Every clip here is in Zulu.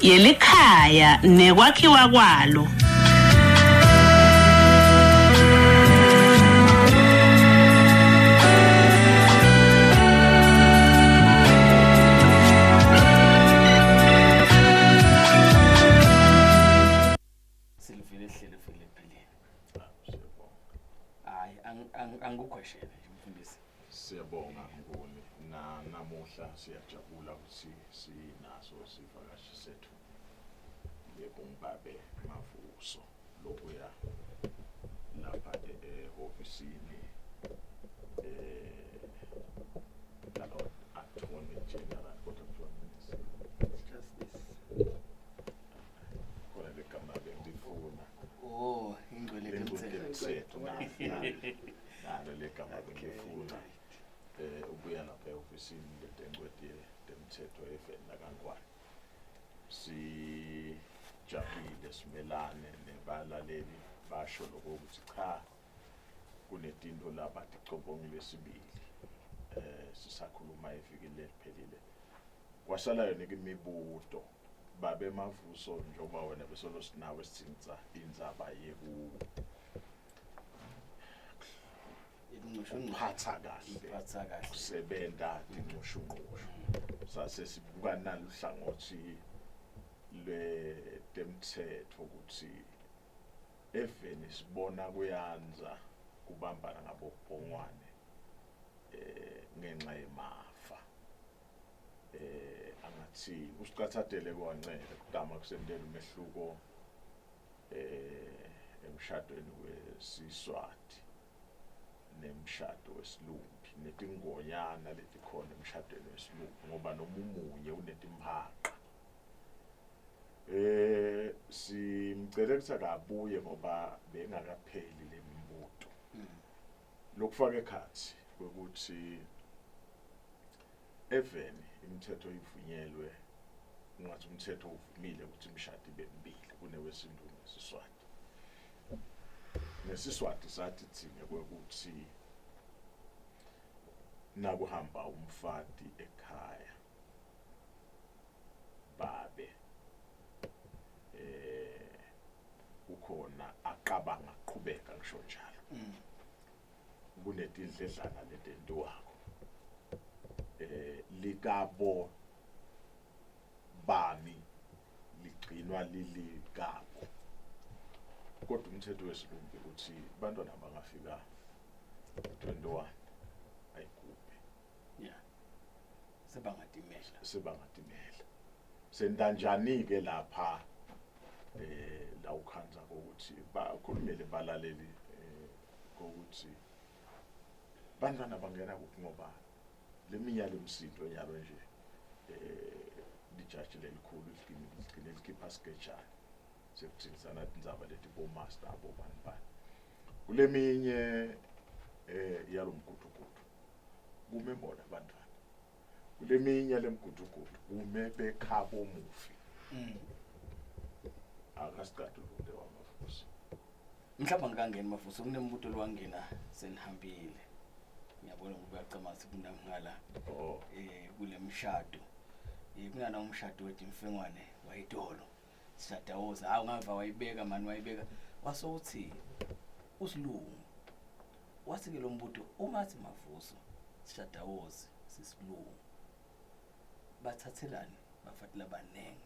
yelikhaya nekwakhiwa kwalo. Angukweshela nje mfundisi. Siyabonga ngoni namuhla siyajabula ukuthi sinaso sivakashi sethu yeBumbabe Mavuso lokuya lapha ehofisini la Attorney General kona legama bengifuna Ingcwele temthetho. Nalo legama bengifuna ubuya lapha ehofisini letengweti temthetho efena kaNgwane. Sijabulile simelane nebalaleli basho lokho ukuthi cha kunetinto lapha ticobongile sibili sisakhuluma evikile liphelile kwasalayo nekimibuto babe Mavuso njoba wena besolo sinawe sithinta indzaba yeku phatha kahle kusebenza inxushunxushu sase sibuka naluhlangothi lwetemthetho ukuthi eveni sibona kuyanza kubambana ngabobhongwane ngenxa yemafa angathi usicathathele kwancele kudama kusendela umehluko emshadweni weSiswati nemshado wesilumbi netingonyana letikhona emshadweni wesilumbi ngoba nomunye unetimhaqa simcela ukuthi akabuye ngoba bengakapheli lemibuto lokufaka ekhathi ukuthi even imithetho ivunyelwe ngathi umthetho uvumile ukuthi imishado ibe mbili kunewesintu neSiswati neSiswati sathi thina kwekuthi nakuhamba umfati ekhaya babe ukhona aqabanga aqhubeka ngisho njalo kunetindledlana letentiwako likabo bami ligcinwa lilikabo kodwa umthetho wesilumbi ukuthi bantwana bangafika 21 ayigubhe sebangatimela sentanjani ke lapha la ukhanza ukuthi bakhulumele balaleli ukuthi bantwana bangena kuphi ngoba leminyalo umsindo nyalo nje lijaji lelikhulu ligcine likhipha sketchana sekuthinisana indzaba leti bo master abo banibani kuleminye yalomgudugudu kume bona abantwana kuleminye lemgudugudu kume bekhabo mufi akasiqaduluke waMavuso Mhlawumbe ngikangena Mavuso kunembuto lwangena senihambile ngiyabona ngoba uyacamaza kunangala kule mshado kunana umshado weDimfengwane wayitolo Sishadawoza ungava wayibeka mani wayibeka wasokuthi usilungu wathi ke lo mbuto umathi Mavuso Sishadawoza sisilungu bathathelani bafatela banenge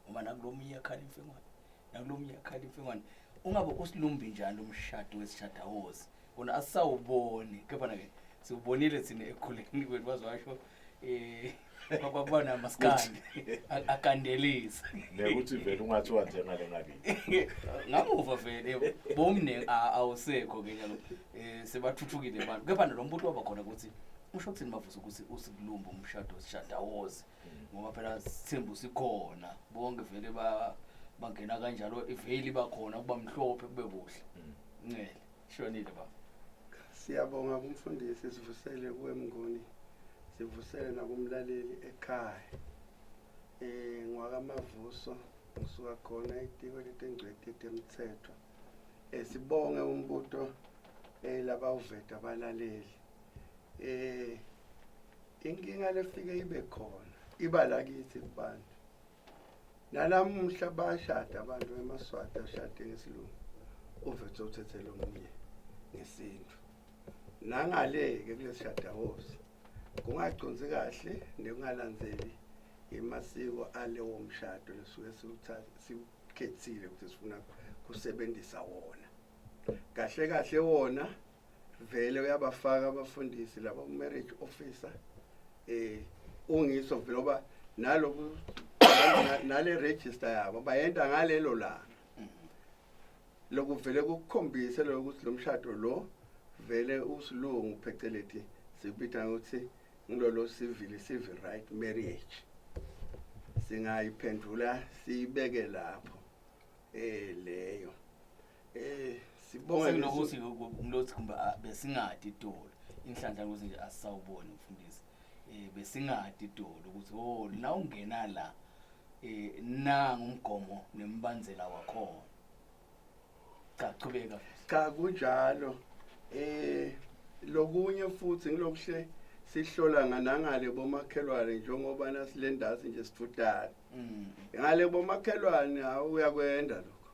uma nakulomunye yakhala imfengwane nakulomunye yakhala imfengwane ungabe usilumbi njalo umshado weSishadawoza wona asawuboni kepha ke siubonile thina ekhuleni kwethu wazwasho babona maskandi akandelisa nekuthi vele ungathiwa nje ngale ngakithi ngamuva vele bomne awusekho ke njalo sebathuthukile abantu kepha lo mbuto wabakhona ukuthi usho ukuthini Mavuso ukuthi usikulumba umshado weSishadawoza ngoba phela sithembu sikhona bonke vele bangena kanjalo iveli bakhona kuba mhlophe kube kuhle ngcele shonile baba siyabonga kumfundisi sivusele kuweMnguni sivusele nakumlaleli ekhaya ngwakaMavuso ngisuka khona itiko letengcweti temthetho sibonge umbuto laba uveta abalaleli inkinga lefike ibe khona iba lakithi kubantu nalamuhla bayashada abantu emaswati ashade ngesilungu uvethe uthethele omunye ngesintu nangale-ke kulesishadawozi kungaconsi kahle nekungalandzeli amasiko alewo mshado lesuke siwukhethile ukuthi sifuna kusebenzisa wona kahle kahle wona vele uyabafaka abafundisi laba marriage officer ungiso vele oba naloku nale register yabo bayenda ngalelo langa lokuvele kukukhombise lokuthi lo mshado lo vele usilungu pheceleti sibita ukuthi ngilolo civil right marriage singayiphendula siyibeke lapho leyo sibonga nokuthi ngilothi kumba besingadi idolo inhlanhla ukuthi nje asawubona umfundisi besingadi idolo ukuthi la ungena la nanga umgomo nembandzela wakhona chachubeka cha kunjalo lokunye futhi ngilokuhle sihlola nganangale bomakhelwane njengoba nasilendazi nje sifutana ngale bomakhelwane uyakwenda lokho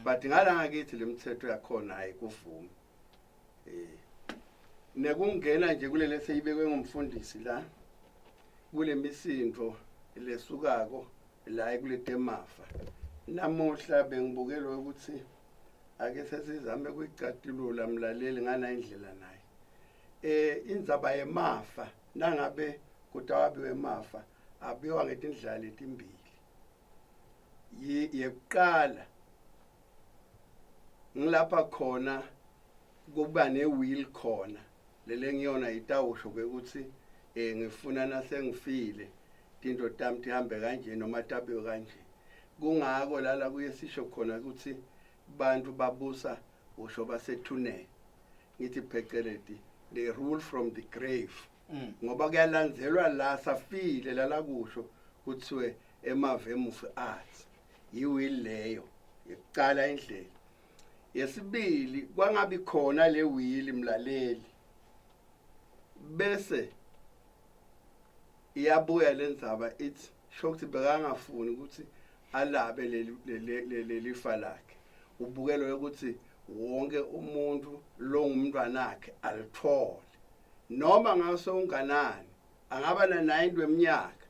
but ngala ngakithi lemithetho yakhona ayikuvumi nekungena nje kulele seyibekwe ngumfundisi la kule misindvo lesukako la kuletemafa namuhla bengibukelwe ukuthi ake sesizame kuyicatilula mlaleli ngana indlela naye indzaba yemafa nangabe kutawabiwe emafa abiwa ngetindlela letimbili yekuqala ngilapha khona kuba ne-will khona lele ngiyona itawusho ukuthi ngifuna nasengifile tinto tami tihambe kanje noma tabiwe kanje kungako lala kuyesisho khona ukuthi bantu babusa usho basethune ngithi pheceleti they rule from the grave ngoba kuyalandzelwa la safile lala kusho kuthiwe emavemufi arts yiwill leyo yekuqala indlela yesibili kwangabi khona le will mlaleli bese iyabuya lendzaba ithi shokuthi bekangafuni ukuthi alabe leli fa lakhe ubukelo ukuthi wonke umuntu lo ngumntwana wakhe alithole noma ngaso unganani angaba na-90 weminyaka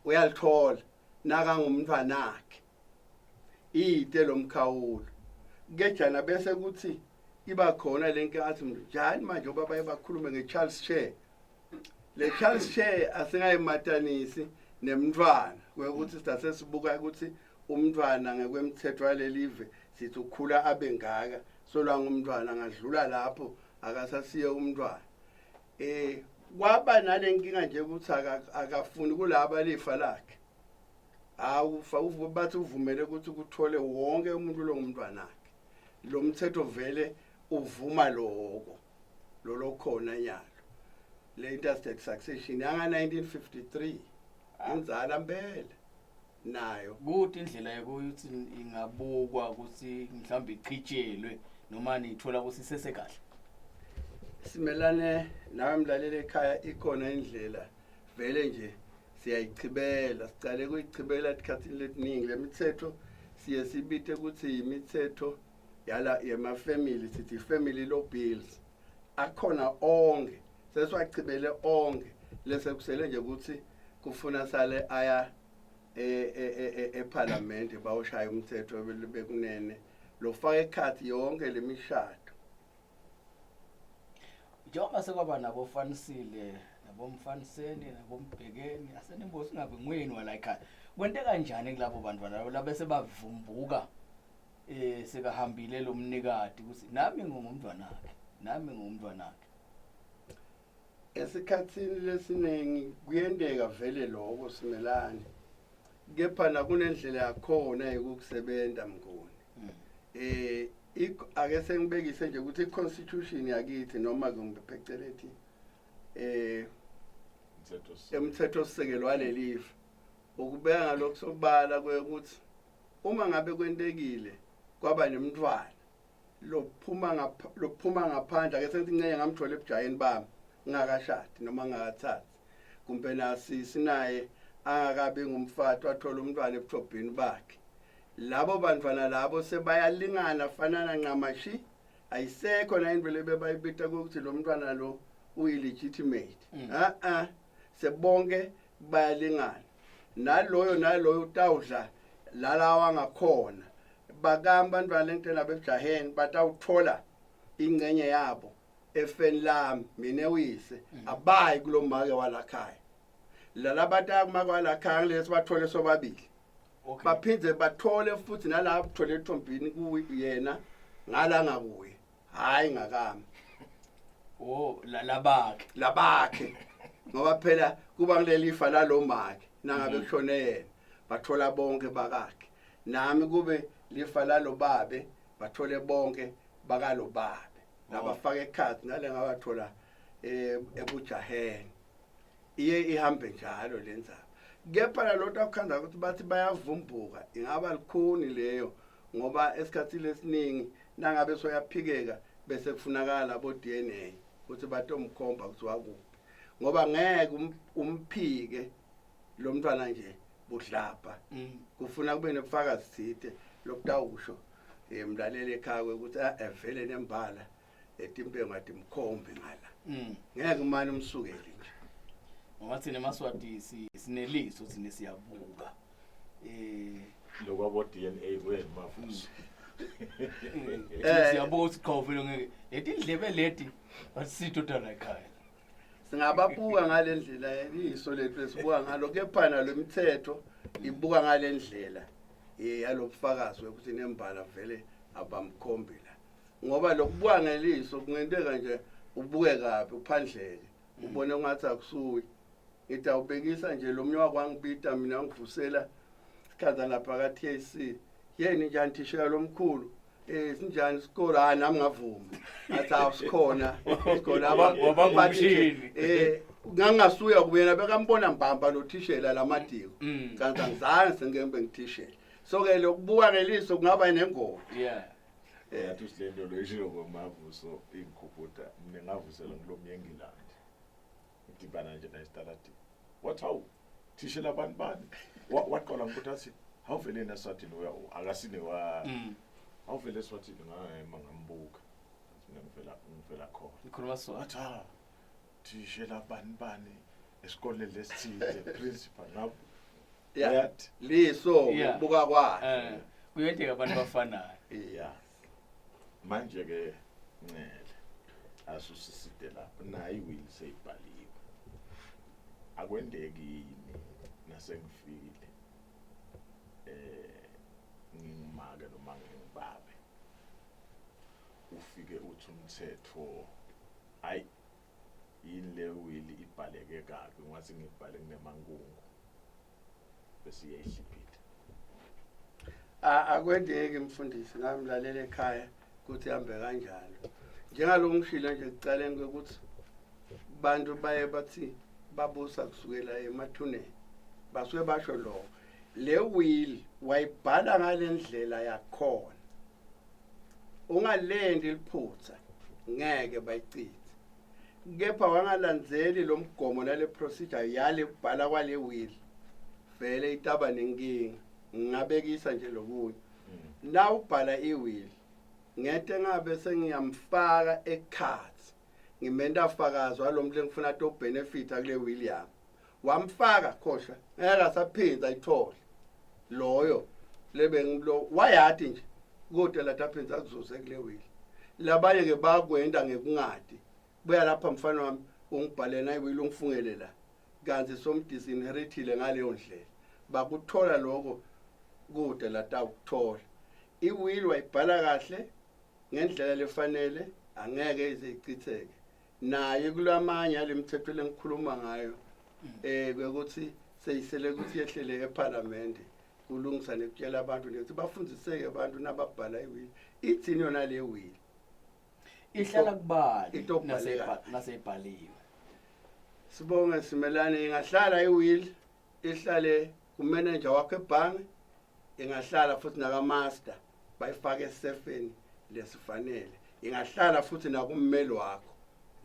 uyalithola naka ngumntwana wakhe ite lo mkhawulo kejana bese kuthi iba khona lenke athi njani manje oba bakhulume nge-Charles Share le Charles Share asingayimatanisi nemntwana kwekuthi sitase sibuka ukuthi umntwana ngekwemthetho walelive sithi ukhula abe ngaka solwa ngumntwana ngadlula lapho akasasiye umntwana kwaba nalenkinga nje ukuthi akafuni kulaba lifa lakhe bathi uvumele ukuthi kuthole wonke umuntu lo ngumntwana wakhe lo mthetho vele uvuma lo khona nyalo le interstate succession yanga 1953 inzala mbele nayo kuthi indlela yokuthi ingabukwa ukuthi mhlawumbe ichijelwe noma nithola ukuthi sesekahle simelane nawe mlaleli ekhaya ikhona indlela vele nje siyayichibela sicale kuyichibela esikhathini letiningi lemithetho siye sibite ukuthi imithetho yala yema-family sithi family law bills akhona onke sesiwachibele onke lese kusele nje ukuthi kufuna sale aya eParliament bawushaya umthetho bekunene lofaka ekhathi yonke lemishado njengoba sekwaba nabo Fanisile nabo Mfaniseni nabo Mbhekeni asenimbozi ngabe ngweni wala ekhaya kwente kanjani kulabo bantu labo bese bavumbuka sekahambile lo mnikati ukuthi nami ngumntwana wakhe esikhathini lesiningi kuyendeka vele lokho simelane kepha nakunendlela yakhona yokusebenza mngoni ake sengibekise nje ukuthi iconstitution yakithi noma kumbe pheceleti emthetho sisekelo walelifa ukubeka ngalokho sobala kwekuthi uma ngabe kwentekile kwaba nemntwana lophuma ngaphandle ake sengithi ngeke ngamthola ebujayeni bami ngakashadi noma ngakathathi kumbe nasi sinaye angakabi ngumfati wathola umntwana ebuthobhini bakhe. Labo bantwana labo sebayalingana fanana ncamashi, ayisekho na into lebayibita ukuthi lo mntwana lo uyillegitimate. Sebonke bayalingana. Naloyo utawudla lalawa ngakhona. Bakamba abantwana lentela bejaheni batawuthola ingcenye yabo efeni lami mina uyise abayi kulomake walakhaya. Lalabata kumake walakhaya lesi bathole sobabili. Baphindze bathole futhi nalapho thole ethombini kuyena ngala ngakuye. Hayi ngakami. Oh labakhe. Ngoba phela kuba kuleli ifa lalomake nangabe kushone yena bathola bonke bakakhe. Nami kube lifa lalo babe bathole bonke bakalo babe. Nabafaka ekhathi nale ngabathola ebujaheni. Iye ihambe njalo lenzaba. Kepha lotho akukhanda ukuthi bathi bayavumbuka ingaba likhuni leyo ngoba esikhathi lesiningi nangabe soyaphikeka bese kufunakala abo DNA ukuthi batomkhomba ukuthi wakuphi ngoba ngeke umphike lo mntwana nje budlapha kufuna kube nobufakazi sithe lokutawusho emlaleli ekhaya ukuthi evele nembala etimpengo ati mkhombe ngala ngeke manje umsukeli nje ngoba thina eMaswati sineliso thina siyabuka lokwabo DNA kwemafuso siyabuka ukuthi khawuvele ngeke leti ndlebe leti asitho dala ekhaya singababuka ngalendlela iso lethu esibuka ngalo kepha nalo imithetho ibuka ngalendlela yalobufakazi ukuthi nembala vele abamkhombela ngoba lokubuka ngeliso kungenteka nje ubuke kabi uphandleke ubone ungathi akusuyi ngithi awubhekisa nje lo mnyoka kwangibita mina ngivusela sikhaza lapha ka TAC yeni njani thishela lomkhulu sinjani isikole nami ngavuma athi awusikhona isikole abangumshini ngangasuya kubena bekambona mbamba lo thishela lamadiko kanti angizange sengembe ngithishela so ke lokubuka ngeliso kungaba nengoma yathi usilendo lo isho ngomavuso inkhubuta mina ngavusela ngilomyengilandi idibana nje nayiStarati what how thishela bani waqala ngikuthi awuvele naSwatini akasine wa awuvele eSwatini ngambuka ngivela khona ikhuluma Swati thishela bani esikoleni lesithile principal ngabo yathi liso ukubuka kwakhe kuyenteka abantu bafanayo manje ke Ncele asusiside lapho nayi will seyibhaliwe akwendeki yini nasengifikile ngimake noma ngibabe ufike uthi umthetho hayi ile will ibhaleke kabi ngathi ngibhale kunemangungu bese iyayihlipita akwendeki mfundisi nami lalela ekhaya ukuthi hambe kanjalo njengalo ngishilo nje ekucaleni ukuthi bantu baye bathi babusa kusukela emathuneni basuke basho lo le will wayibhala ngalendlela yakhona ungalendi liphutha ngeke bayichithe kepha wangalandzeli lo mgomo nale procedure yale kubhala kwale will vele itaba nenkinga ngabekisa nje lokunye na ubhala iwill ngete ngabe sengiyamfaka ekhathi ngimenda fakazi walomhle ngifuna to benefit kule will yami wamfaka khosha ngeke asaphinda ayithole loyo lebe ngilo wayathi nje kodwa lataphinda akuzuze kule will labanye ke bakwenda ngekungadi buya lapha mfana wami ungibhalena iwill ungifungele la kanti somdisinheritile ngaleyo ndlela bakuthola lokho kude latawuthola iwill wayibhala kahle ngendlela lefanele angeke izichitheke naye kulamanye alemthetho lengikhuluma ngayo ukuthi seyisele ukuthi yehlele eParliament kulungisa nekutshela abantu ukuthi bafundiseke abantu nababhala iwill ithini yona le will ihlala kubali nasebhaliwe sibonge simelane ingahlala iwill ihlale kumanager wakhe ebhange ingahlala futhi naka master bayifake esefeni lesifanele ingahlala futhi nakummeli wakho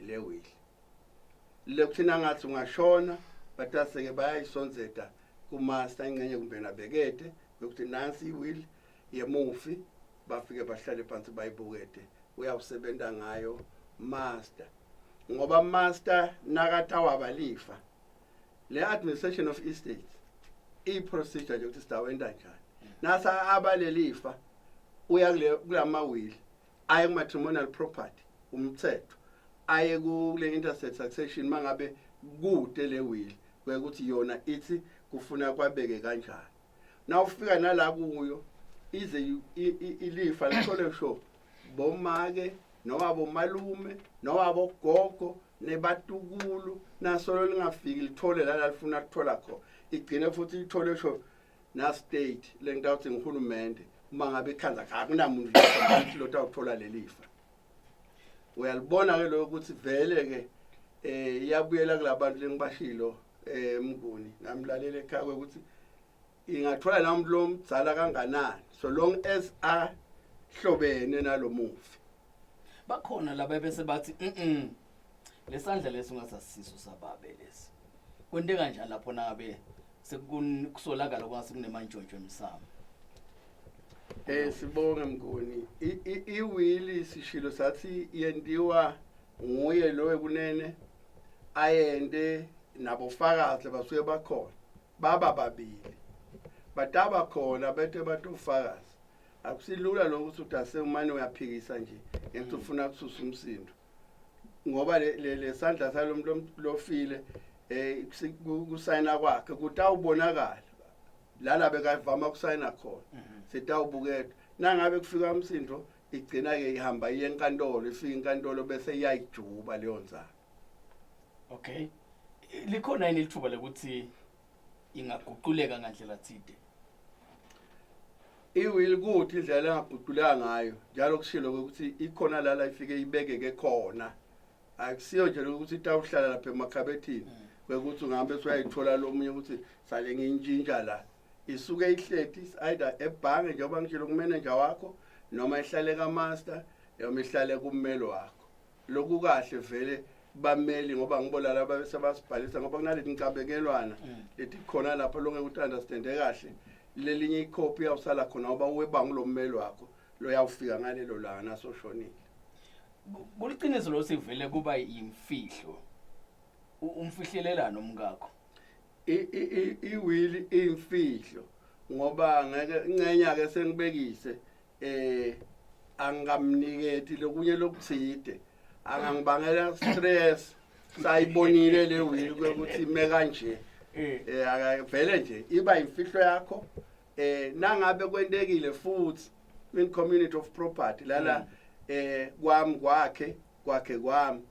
le will lekuthina ngathi ungashona bataseke bayayisonzeta kumaster ingcenye kumbe nabekete ukuthi nansi iwill yemufi bafike bahlale phansi bayibukete uyawusebenza ngayo master ngoba master nakatha wabalifa le administration of estates i-procedure nje ukuthi sidawenza njani nasa abalelifa uya kulama will aye ku matrimonial property umthetho aye kule interstate succession mangabe kude le will ukuthi yona ithi kufuna kwabeke kanjani nawufika nala kuyo ize ilifa lithole sho bomake noma bomalume noma bogogo nebatukulu nasolo lingafiki lithole la lifuna ukuthola khona igcine futhi ithole sho na state lento awuthi ngihulumende uma ngabe ikhanza akunamuntu lo uthola lelifa uyalibona ke lo ukuthi vele ke iyabuyela kulabantu lengibashilo Mnguni namlalele ekhaya ukuthi ingathola namuntu lo mdzala kanganani so long as hlobene nalomufi bakhona laba bese bathi lesandla leso ngasasiso sababe lesi kwente kanjani lapho nabe sekusolakala kwase kunemantshontsho emsamo sibonge Mnguni iwili sishilo sathi yendiwa nguye lo ekunene ayende nabofakazi basuke bakhona baba babili bataba khona bethe batofakazi akusilula lokuthi utase umane uyaphikisa nje into ufuna kususa umsindo ngoba le sandla salomuntu lofile kusayina kwakhe kutawubonakala lala bekavama kusayina khona sitawubukela nangabe kufika umsindo igcina ke ihamba iye enkantolo ifika enkantolo bese iyayijuba leyo nzalo okay likhona yini lithuba lokuthi ingaguquleka ngandlela thide iwill kuthi indlela engaguquleka ngayo njalo kushilo ukuthi ikhona lala ifike ibekeke khona akusiyo nje ukuthi itawuhlala lapha emakhabethini kwekuthi ungabe usuyayithola lomunye ukuthi sale nginjinja la isuke ihlethi either ebhange njengoba ngishilo kumanager wakho noma ihlale kaMaster noma ihlale kummeli wakho lokhu kahle vele bameli ngoba ngibona laba besebasibhalisa ngoba kunaleti inkabekelwana lethi khona lapha lonke ukuthi understand kahle lelinye icopy yawusala khona ngoba uwebanga kulommeli wakho lo yawufika ngalelo langa nasoshonile kuliqiniso lo sivele kuba imfihlo umfihlelelano umkakho iwill imfihlo ngoba ngeke ingcenya ke sengibekise angamniketi lokunye lokuthide angangibangela stress sayibonile le will ukuthi ime kanje vele nje iba imfihlo yakho nangabe kwentekile futhi in community of property lala kwami kwakhe kwami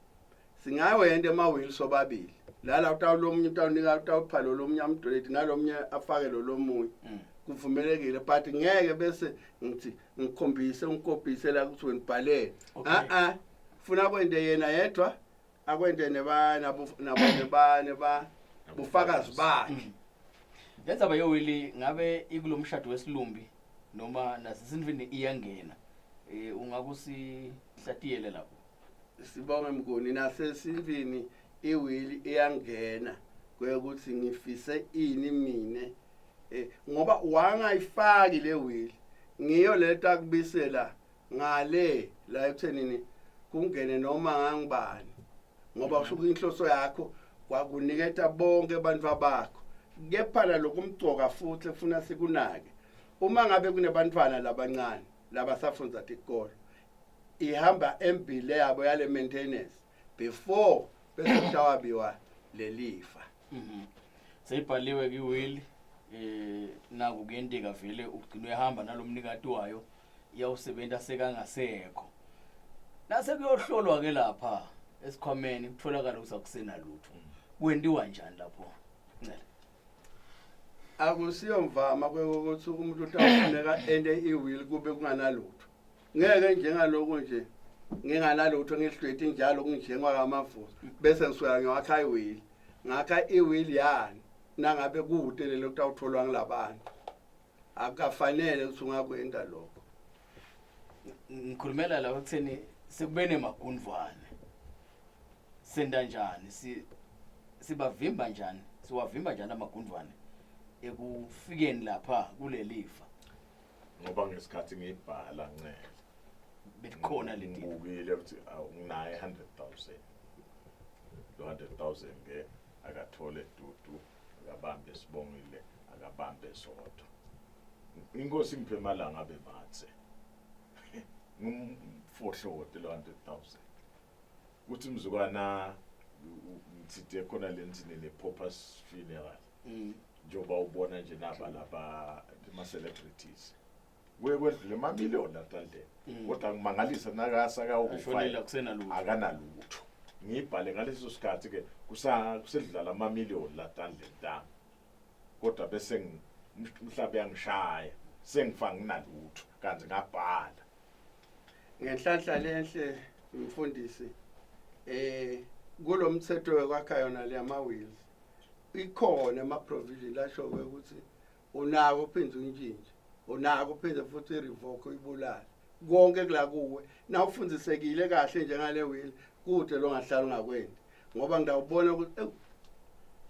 singawende ema-will sobabili lala utawulomunye utawunika utawuphala lomunye amdoleti nalomunye afake lomunye kuvumelekile but ngeke bese ngithi ngikhombise la ukuthi wenibhalele funa kwende yena yedwa akwende nebana bufakazi bakhe yenza bayowili ngabe ikulomshado wesilumbi noma nasisindvini iyangena ungakusihlatiyele lapho sibonge Mnguni nasesindvini iwill iyangena kwekuthi ngifise ini mine ngoba wangayifaki le will ngiyo lento akubisela ngale la ekuthenini kungene noma ngangibani ngoba ushuka inhloso yakho kwakuniketa bonke abantu bakho kepha lokumgcoka futhi ufuna sikunake uma ngabe kunebantwana labancane labasafunda isikole ihamba embile yabo yale maintenance before bese kutawabiwa lelifa seyibhaliwe kwiwill naku kuyenteka vele ugcina ehamba nalomnikati wayo iyawusebenza sekangasekho nase kuyohlolwa ke lapha esikhwameni kutholakala usakusena lutho kwendiwa njani lapho ncela akusiyo mvama ukuthi umuntu utawufuneka ende iwill kube kunganalutho ngeke njengaloko nje nginganalutho ngihlwethi njalo kunjengwa kamavuzo bese ngisuka ngiyakha iwill ngakha iwill yani nangabe kude lelo kutawutholwa ngilabantu akafanele ukuthi ungakwenda lokho ngikhulumela la ekutheni sekubene magundwane senda njani sibavimba njani siwavimba njani amagundwane ekufikeni lapha kulelifa ngoba ngesikhathi ngibhala ncele bekukhona leti ngibukile ukuthi nginayo 100,000 lo 100,000 ke akathole dudu akabambe sibongile akabambe sodo inkosi ngiphe malanga bemathe ngumfohlote lo 100,000 uthi mzukwana ngithithe khona lenzini le purpose funeral njoba ubona nje naba laba ama celebrities kwedlule mamiliyoni latandle kodwa ngimangalisa nakasaka ukufanele kusena lutho akanalutho ngibhale ngaleso sikhathi ke kusedlala amamiliyoni latandle ntanga kodwa bese mhlawumbe yangishaya sengifanga nginalutho kanti ngabhala ngenhlanhla lenhle umfundisi kulomthetho wekwakha yona le ama wills ikhona ama provision lasho ukuthi unako uphinda unjinje unako uphinda futhi revoke uyibulala konke kula kuwe na ufundisekile kahle njengale will kude lo ngahlala ngakwendi ngoba ngidawubona ukuthi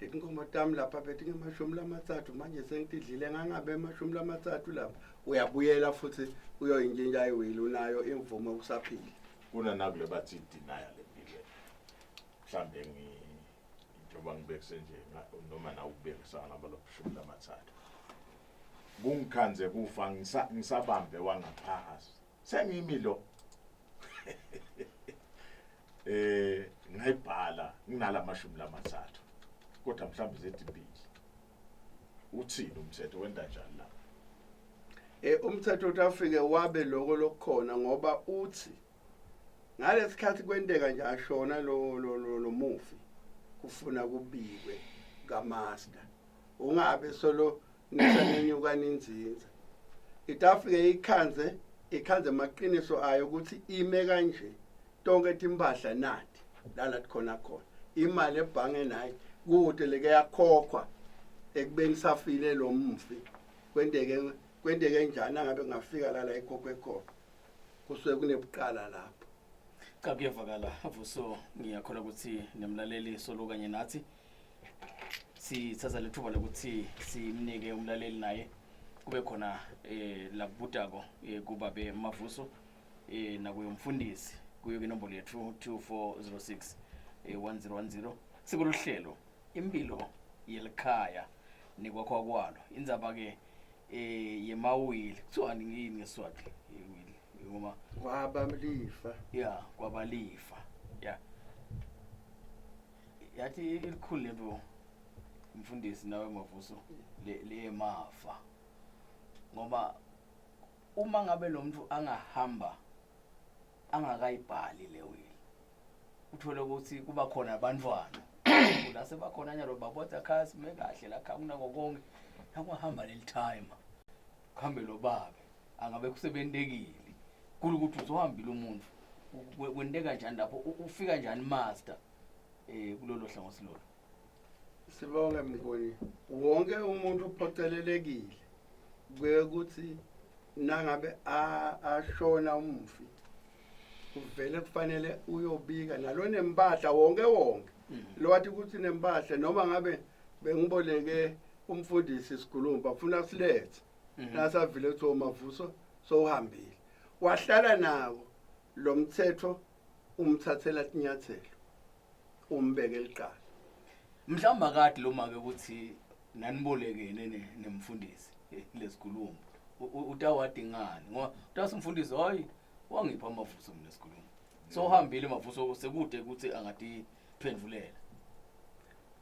inkomo tami lapha bethi ngemashumi lamathathu manje sengididlile ngangabe emashumi lamathathu lapha uyabuyela futhi uyoyinjinja iwili unayo imvumo ukusaphila kuna nakule bathi denial empilweni mhlambe njengoba ngibekise nje noma na ubekisa ngabaloshumi lamathathu kungikhanze kufa ngisabambe wangaphasi sengiyimilo ngayibhala nginala mashumi lamathathu kodwa mhlambe zedibili uthini umthetho wenda njani la umthetho utafike wabe lokho lokukhona ngoba uthi ngalesikhathi kwenteka nje ashona lo mufi kufuna kubikwe kamaster ungabe solo nisanenyuka ninzinza itafike ikhanze maqiniso ayo ukuthi ime kanje tonke timpahla nathi lala khona imali ebhange nayo kude leke yakhokhwa ekubeni safile lo mfi kwendeke njani ngabe ngafika lala ekhokhwe khona kusuke kunebuqala lapho cha kuyavakala Vuso ngiyakholwa ukuthi nemlaleli solo kanye nathi sithatha lethuba lokuthi simnike umlaleli naye kube khona la kubutako kuba be Mavuso nakuye umfundisi kuyo inombolo yethu 2406 1010 sikuluhlelo impilo yelikhaya nikwakho kwalo indzaba ke yemawili kuthiwa ngini ngeSwati iwili ngoma kwabalifa kwabalifa yathi ilikhulu lento umfundisi nawe Mavuso le mafa ngoba uma ngabe lo muntu angahamba angakayibhali le wili uthole ukuthi kuba khona abantwana la sebakhona nyalo babotha khasi mekahle la khanguna konke nakuhamba leli time kuhambe lo babe angabe kusebendekile ukuthi uzohambile umuntu wendeka kanjani lapho ufika njani master kulolo hlangothi lolo sibonge mngoni wonke umuntu uphocelelekile kwekuthi nangabe ashona umfi kuvele kufanele uyobika nalo nempahla wonke lo wathi ukuthi nempahla noma ngabe bengiboleke umfundisi isikhulumba ufuna silethe nasavile ukuthi Mavuso sowuhambile wahlala nawo lo mthetho umthathela inyathelo umbeke liqala mhlamba kade lo make ukuthi nanibolekene nemfundisi lesikhulumba utawadingani ngoba utasimfundisi hayi wangipha Mavuso mina esikhuluma so uhambile Mavuso sekude ukuthi angati phendulela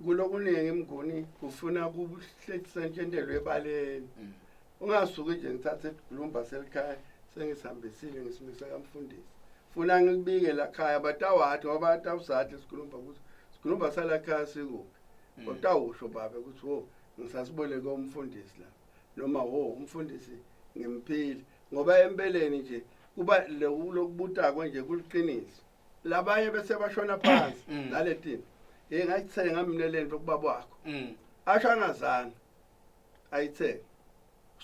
kulokuningi mnguni kufuna kuhlekisa intshentelo ebaleni ungasuki nje ngithathe isikhulumba selikhaya sengisihambisile ngisimisa kamfundisi funa ngikubike la khaya batawathi ngoba batawusathi isikhulumba ukuthi isikhulumba salakhaya sikuphi utawusho babe ukuthi wo ngisasiboleke umfundisi la noma wo umfundisi ngimphile ngoba empeleni nje kuba lokubutako nje kuliqiniso labanye bese bashona phansi naletinto ngayithenga mina kubaba wakho ashangazana ayithenga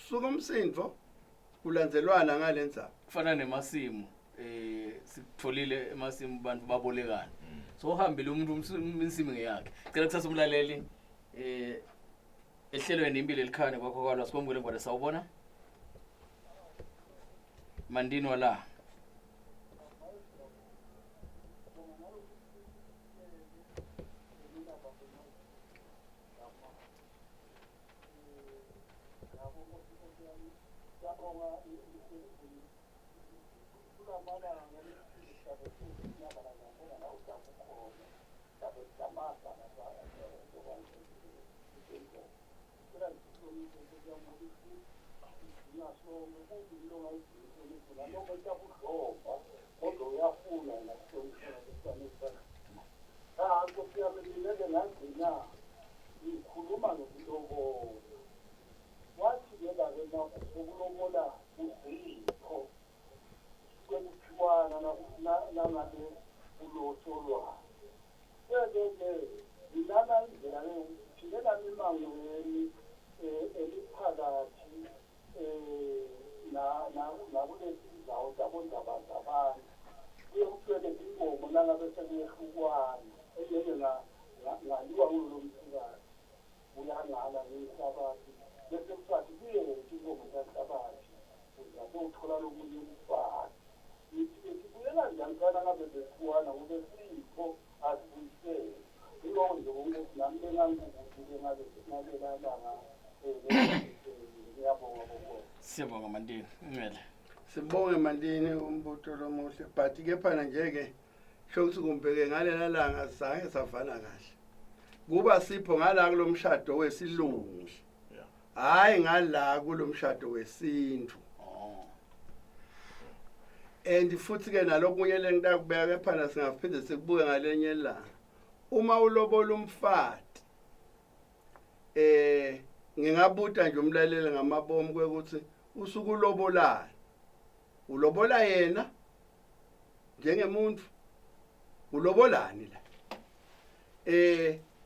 suka umsindvo kulandzelwana ngalendzaba kufana nemasimu sikutholile emasimu abantu babolekana so uhambile umuntu insimi ngeyakhe cela kusasa umlaleli ehlelweni impilo elikhane kwakho kwalwa sibomukele ngwane sawubona Mandini wala Siyabonga Mandini ngcele Sibonge Mandini umbuto lomuhle but kepha nje ke shokuthi kumbeke ngalela langa zange savana kahle kuba sipho ngala kulomshado wesilungu hayi ngala kulomshado wesintu and futhi ke nalokunye lengakubeka kepha nasingaphinde sikubuke ngalenye la uma ulobola umfati ngingabuta nje umlaleli ngamabomu kwekuthi usuku ulobolana ulobola yena njengemuntu ulobolani la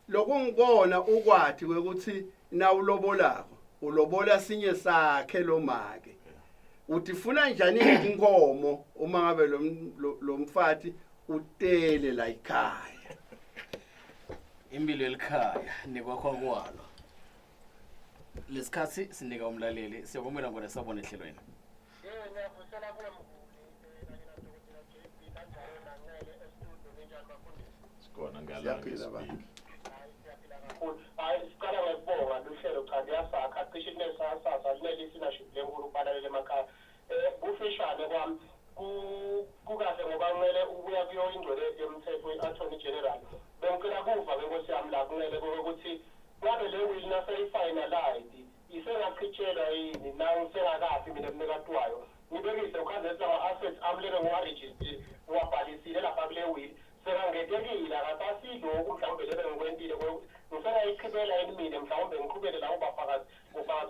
lokungibona ukwathi kwekuthi na ulobolako ulobola sinye sakhe lomake utifuna njani inkomo uma ngabe lo mfati utele la ekhaya impilo elikhaya nikwakho kwalo lesikhathi sinika umlaleli siyabonga ngone sabona ehlelweni Sikona ngala ba hayi siqala ngokubonga luhlelo cha liyasakha cishe kunesasasa leadership lenkulu kubalele emakhaya kufishane kwami kukahle ngoba kumele ubuya kuyo ingcwele yomthetho we-attorney general bengicela kuva benkosi yami la kumele ukuthi ngabe le will naseyi-finalized isengachitshelwa yini nangisengakafi mina emnekatwayo ngibekise ukhanzesi lama-assets ami lebe ngiwarejistile ngiwabhalisile lapha kule will sekangetekile akasasilokhu mhlawumbe lebe ngikwentile ngisengayichibela yini mina mhlawumbe ngiqhubele la ubafakazi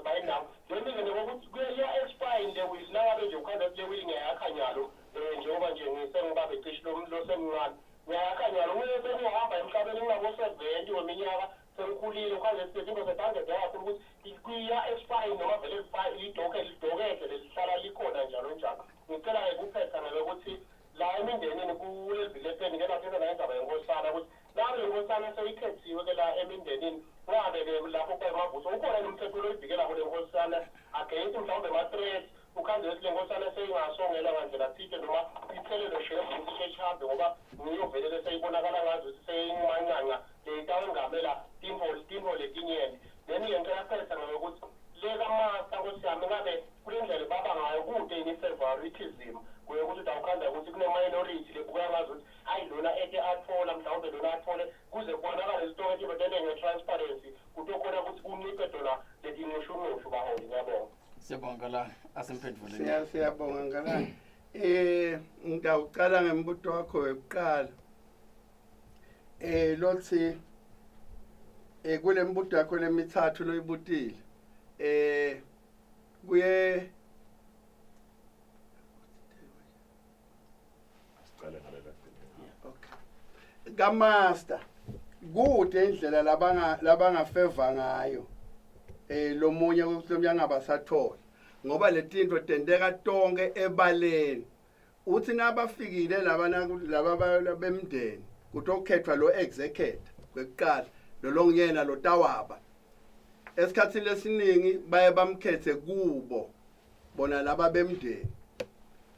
bayinawo njengibizene kokuthi kuya-expire le will nangabe nje ukhanzesi le will ngiyayakha nyalo njengoba nje ngisengibabe cishe losemncane ngiyayakha nyalo kumele sengiyohamba emhlabeni ngingabo-70 weminyaka sengikhulile ukhanzesi sezinto zebhange kakhulu ukuthi kuya-expire noma vele lidokeke lelihlala likhona njalo njalo ngicela-ke kuphetha ngeke ukuthi la emindenini kulelibilepeni ke lapho nayindaba yenkosana ukuthi ngabe le nkosana seyikhethiwe ke la emindenini ngabe-ke lapho kwemavuso ukhona nomthetho loyivikela kule nkosana against mhlawumbe ma-threat ukhanzesi le nkosana seyingasongela ngandlela thile noma iphelelwe shevu ukuthi sheshambe ngoba ngiyovelele seyibonakala ngazo ukuthi seyingumancanca leyitawe ngamela timbo letinyene then ngicela phetha ngokuthi lekamasta nkosi yami ngabe kule ndlela baba ngayo kude ini-favoritism kuye ukuthi utawukhanda ukuthi kune-minority lebukuya ngazo ukuthi hayi lona eke athola mhlawumbe lona athole kuze kubonakale izitoko etibetele nge-transparency kutokhona ukuthi kunciphe dona letinxushunxushu baholi ngiyabonga siyabonga la asimphenduleni siyabonga ngalani ngidawuqala ngembuto wakho wekuqala lothi kule mbuto yakho lemithathu loyibutile kuye siqale ngalela okay kamaster kude indlela labangafeva ngayo lomunye kuhlomnyanga basathola ngoba letinto tendeka tonke ebaleni uthi nabafikile laba bemndeni kutokhethwa lo executive kwekuqala lo longiyena lo tawaba esikhathini lesiningi baye bamkhethe kubo bona laba bemndeni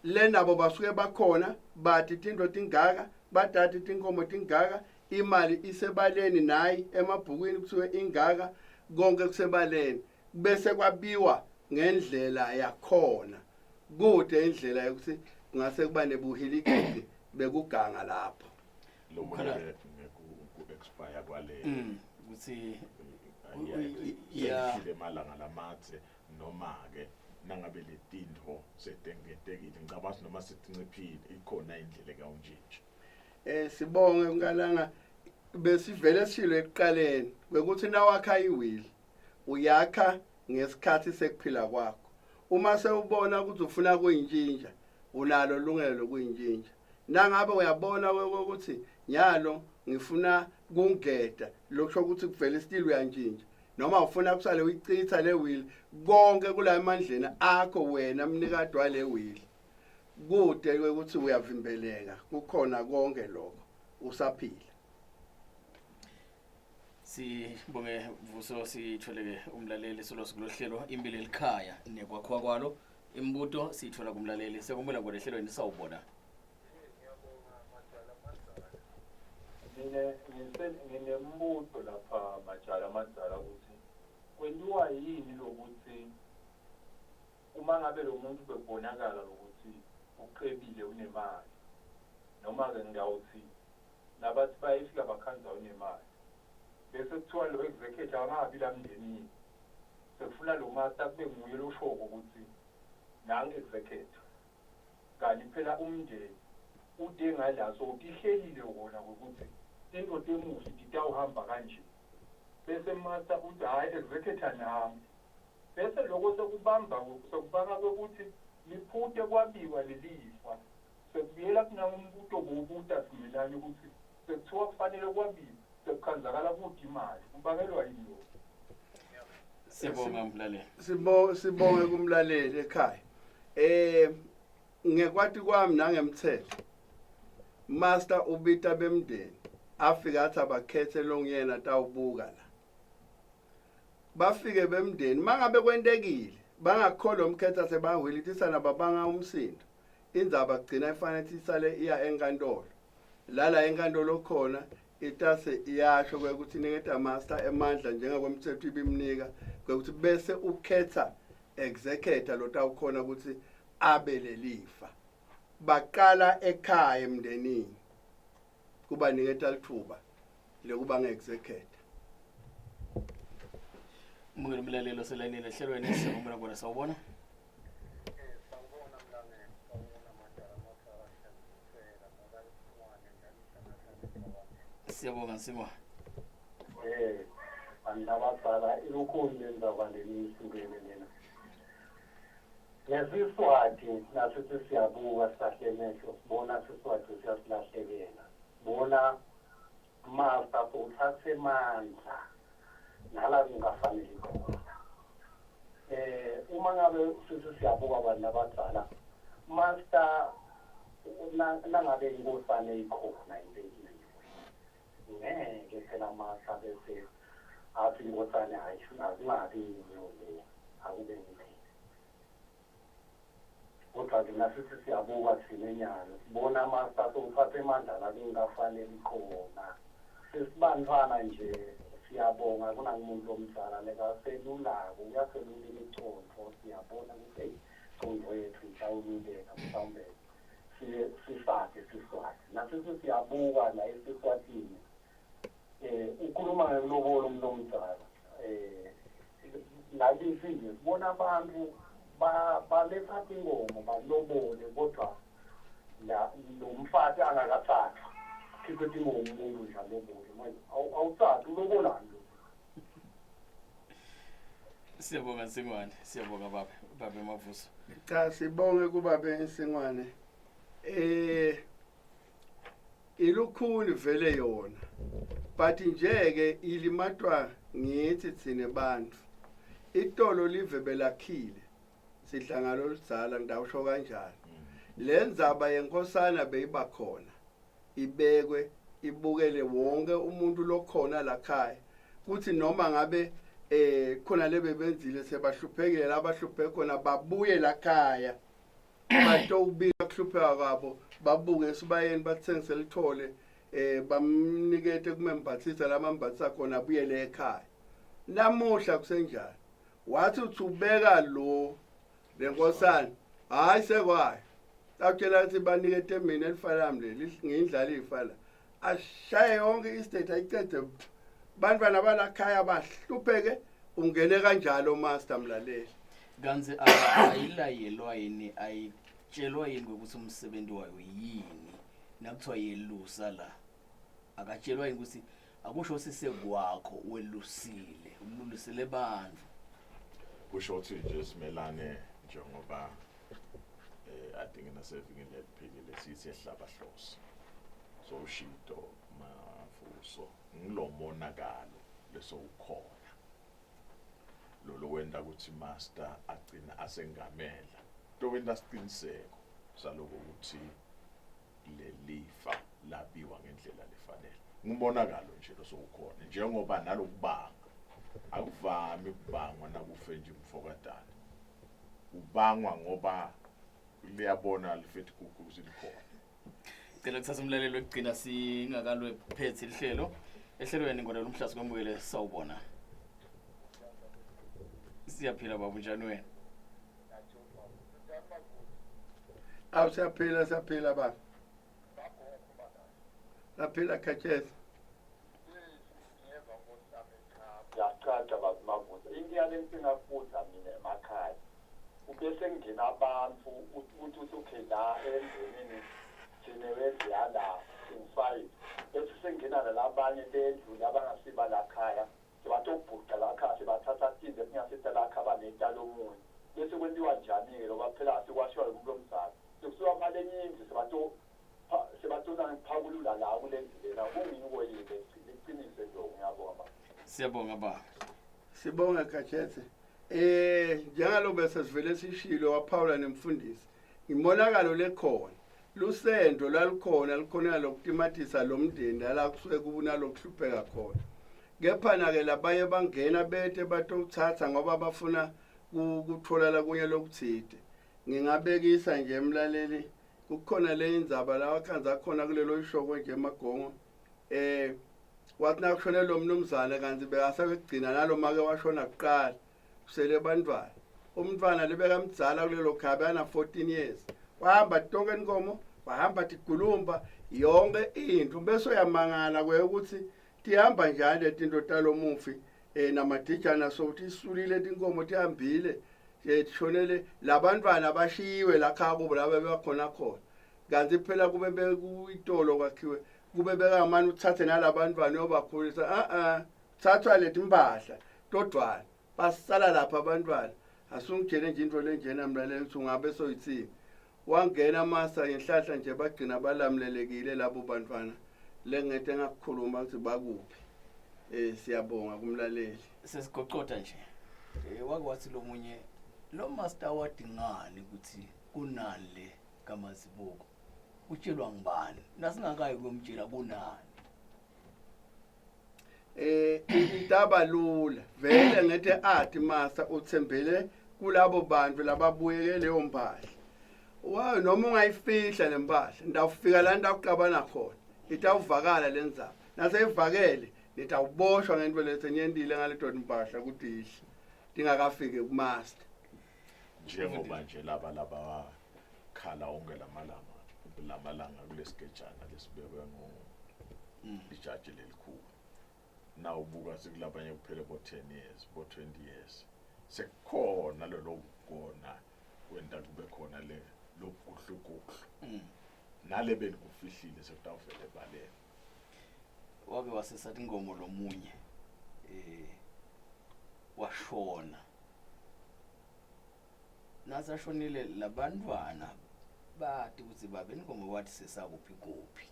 le nabo basuke bakhona bathi indoda ingaka badade inkomo tingaka imali isebaleni nayi emabhukwini kusuke ingaka konke kusebaleni bese kwabiwa ngendlela yakhona kude indlela yokuthi ngase kuba nebuhilikiti bekuganga lapho lokho ku expire kwale ukuthi yeah malanga lamathe noma ke nangabe letintho setengetekile ngicabanga noma setinciphile ikhona indlela kaunjinji sibonge unkalanga besivele sishilo ekuqaleni ukuthi nawakha iwili uyakha ngesikhathi sekuphila kwakho uma sewubona ukuthi ufuna kuyintshintsha unalo lungelo lokuyintshintsha nangabe uyabona ukuthi nyalo ngifuna kungeda lokusho ukuthi kuvela istil uyantshintsha noma ufuna kusale uyichitha le wheel konke kula emandleni akho wena mnikade wale wheel kude ukuthi uyavimbeleka kukhona konke lokho usaphila sibonge Vuso sitholeke umlaleli solosuku lohlelo impilo elikhaya nekwakho kwalo imbuto sithola kumlaleli sekumbula ngolehlelweni sawubona nginembuto lapha majala amadala ukuthi kwenziwa yini lokuthi uma ngabe lo muntu bebonakala ukuthi uqebile unemali noma ke ngawuthi nabathi bayifika bakhanza unemali bese kuthiwa lo executive angabi la mndenini sekufuna lo master kube nguye lo shoko ukuthi nange executive kanti phela umndeni ude ngala so ihlelile wona ukuthi into temuhle ditawuhamba kanje bese master uthi hayi executive nami bese lokho sekubanga ukuthi liphute kwabiwa lelifa sekubuyela kuna umbuto bobuta similani ukuthi sekuthiwa kufanele kwabiwa sekukhanzakala ukuthi imali kubangelwa yini sibonga umlaleli sibonge kumlaleli ekhaya ngekwati kwami nangemthetho master ubita bemndeni afika athi abakhethe longiyena tawubuka la bafike bemndeni mangabe kwentekile bangakholwa umkhetha sebangwilitisana babanga umsindo indzaba kugcina ifanele isale iya enkantolo lala enkantolo khona itase iyasho ukuthi niketa master emandla njengokwemthetho ibimnika ukuthi bese ukhetha executor lotawukhona ukuthi abe lelifa baqala ekhaya emndenini kuba niketa lithuba lokuba ngeexecutor Mungelo mlalelo selayini lehlelweni sikumbula ngona sawubona siyabonga Simo andabasala ilukhulu lendaba lenisukele lena nesiswati nasithi siyabuka sahlemehlo sibona siswati siyasilahlekela bona master uthathe mandla nala kungafanele khona uma ngabe sithi siyabuka abantu abadala master nangabe inkosana ikhona impela ngeke phela master bese athi inkosana azingabi yini akube ngini kodwa thina sithi siyabuka sinenyalo sibona master uthathe amandla la kungafanele khona sisibantwana nje siyabonga kunamuntu omdala lekaselulako uyaselula imicontho siyabona ukuthi icontho yethu ihlawululeka mhlawumbe sifake siswati nasithi siyabuka la esiswatini ukhuluma ngelobolo umuntu omdala lakithi nje sibona abantu baletha ingoma balobole kodwa lo mfati angakathathwa khiphe ingoma umuntu nje alobole manje awuthatha ulobolani siyabonga Singwane siyabonga baba Mavuso cha sibonge kubabe Singwane ilukhulu vele yona but njeke ilimatwa ngithi thine bantu itolo live belakhile sihlangano oludzala ngidawusho kanjani lenzaba yenkosana beyiba khona ibekwe ibukele wonke umuntu lokhona la khaya kuthi noma ngabe khona lebe benzile sebahluphekile abahlupheke khona babuye lakhaya batobika kuhlupheka kwabo babuke sibayeni bathengise lithole bamnikete kumembathisa lamambathisa khona abuyele ekhaya namuhla kusenjalo wathi uthubeka lo lenkosana hayi sekwayo akutshela ukuthi banikete mina elifalami leli ngindlala ifala ashaye yonke istate ayicede bantwana balakhaya bahlupheke ungene kanjalo master mlaleli kanzi ayilayelwa yini ayitshelwa yini ukuthi umsebenzi wayo yini nakuthiwa yelusa la akatshelwa yini ukuthi akusho sisekwakho welusile ululisele bantfu kusho ukuthi nje simelane njengoba adinge nasevikini eliphilile sithi ehlabahloso so ushinto mafuso ngilomonakalo leso ukhona lo wenda ukuthi master agcina asengamela to wenda siqiniseko saloko ukuthi lelifa labiwa ngendlela lefanele ngibonakalo nje lo sokukhona njengoba nalokubanga akuvami ukubangwa nakufe nje umfokadala ubangwa ngoba liyabona lifithi kukuzi likhona cela kuthatha umlalelo wekugcina singakalwe phethe ihlelo ehlelweni ngolelo umhlazi kwamukele sawubona siyaphila baba njani wena siyaphila baba saphila khathesi yacaca bazimavuza ingiyale nsingafuza mina emakhaya ubese ngena abantu ukuthi okay la endlini sineweziyala singifayi bese sengena nalabanye bendlu abangasiba lakhaya sebatobhuqa lakhaya sebathatha tinde singasitha lakha banetalo omunye bese kwenziwa njani-ke lo baphela sikwashiwa umuntu omzala sekusuka malenye indlu sebatona ngiphakulula la kule ndlu lena kungiyiko yile liqinise nje ngiyabonga siyabonga baba sibonga khathesi njalo bese sivele sishilo waphawula nemfundisi imonakalo lekhona lusendo lalikhona likhona lokutimathisa lomndeni la kusuke kubuna lokuhlupheka khona kepha ke labaye bangena bethe batothatha ngoba bafuna ukuthola la kunye lokuthide ngingabekisa nje emlaleli kukhona le indzaba la wakhanza khona kulelo ishoko nje emagongo wathi nakushone lo mnumzane kanti bekasebegcina nalo make washona kuqala kusele bantwana umntwana lebeka mdzala kulelo khaya yana 14 years wahamba tonke inkomo wahamba tigulumba yonke into bese uyamangala kwekuthi tihamba njani letinto talomufi namadijana sokuthi isulile tinkomo tihambile tishonele labantwana bashiwe lakhaya kubo laba bebakhona khona kanti phela kube bekuyitolo kwakhiwe kube bekamani uthathe nalabantwana yobakhulisa thathwa leti impahla todwana basala lapha abantwana asungitshele nje into lenjena mlaleli ukuthi ungabe soyithini wangena masa ngenhlahla nje bagcina balamlelekile labo bantwana lengete ngakukhuluma ukuthi bakuphi siyabonga kumlaleli sesigoqoda nje wake wathi lo munye lo master wadingani ukuthi kunani le kaMazibuko utshelwa ngibani nasingakayi kwemtshela kunani intaba lula vele ngethe athi master uthembele kulabo bantu lababuye leyo mpahla wayo noma ungayifihla lempahla ndawufika la ndawuqabana khona itawuvakala lenzaba naseyivakele nitawuboshwa ngento lesenyendile ngaledo mpahla ukuthi ihle dingakafike kumaster njengoba nje laba khala onke lamalanga kulesigejana lesibekwe ijaji lelikhulu na ubuka sikulabanye kuphela bo 10 years bo 20 years sekukhona lo lokugona kwenta kube khona le lokuhlukuhlu nale benikufihlile sekutawuvele baleni wake wasesathi ingomo lomunye washona nasashonile labantwana bathi ukuthi babe ingomo wathi sesakuphi kuphi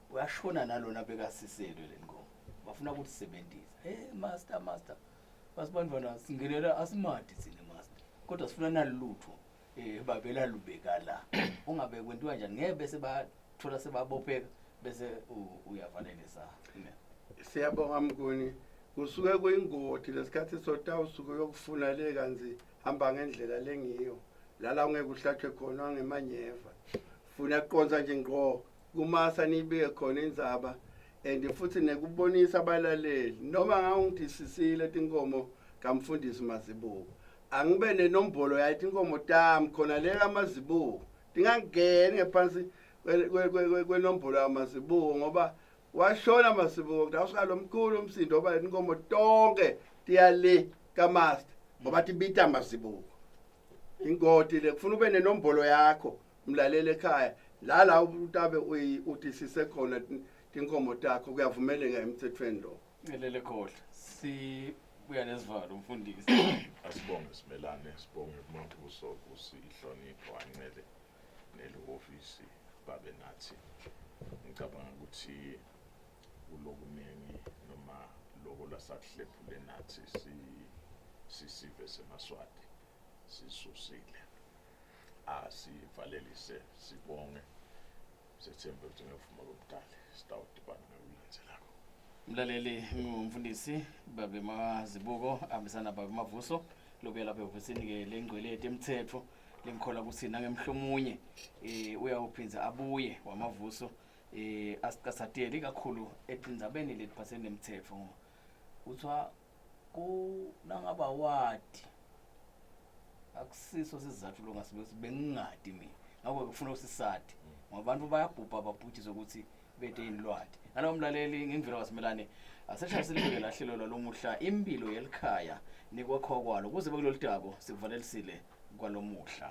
uyashona nalona bekasiselwe lengomo bafuna ukuthi sebenzisa master basibantwana singelela asimadi sine master kodwa sifuna nalutho babela lubeka la ungabe kwentiwa njani ngeke bese bathola sebabopheka bese uyavalelisa siyabonga mnguni kusuke kuyingoti lesikhathi sota usuke uyokufuna le kanzi hamba ngendlela lengiyo lala ungeke uhlatshwe khona ngemanyeva funa kuqonza nje ngqo kumasa nibike khona indzaba and futhi nekubonisa abalaleli noma ngangidisisile tinkomo kamfundisi Mazibuko angibe nenombolo yathi inkomo tami khona le kaMazibuko dingangeni ngephansi kwenombolo kaMazibuko ngoba washona Mazibuko ndawusika lomkhulu umsindo oba inkomo tonke tiyale kaMaster ngoba tibita Mazibuko ingoti le kufuna ube nenombolo yakho umlaleli ekhaya la utabe utisise khona tinkomo takho kuyavumeleka emthethweni lo ngelele khohle sibuya nesivalo umfundisi asibonge simelane sibonge kuMavuso kusihlonipho anqele nelofisi babe nathi ngicabanga ukuthi ulokuningi noma lokho lasakuhlephule nathi sisive semaswati sisusile asivalelise sibonge sethembe ukuthi ngevuma lomdali sitawudibana ngokulandzelako mlaleli ngumfundisi babe Mazibuko ambisana babe Mavuso lobuya lapha ehofisini ke lengcwelete emthetho lengikhola ukuthi nangemhlomunye uyawuphinza abuye wamavuso asicasateli kakhulu ephinzabeni leliphaseni nemthetho kuthiwa kunangaba wadi akusiso sizathu longasibe bengingadi mina ngakho kufuna usisadi ngoba abantu bayabhubha babhuthiswe ukuthi bete inlwadi nalowo mlaleli ngingivela kwasimelane aseshayisile lahlelo lalomuhla impilo yelikhaya nikwakho kwalo kuze bekulolu daba sikuvalelisile kwalomuhla.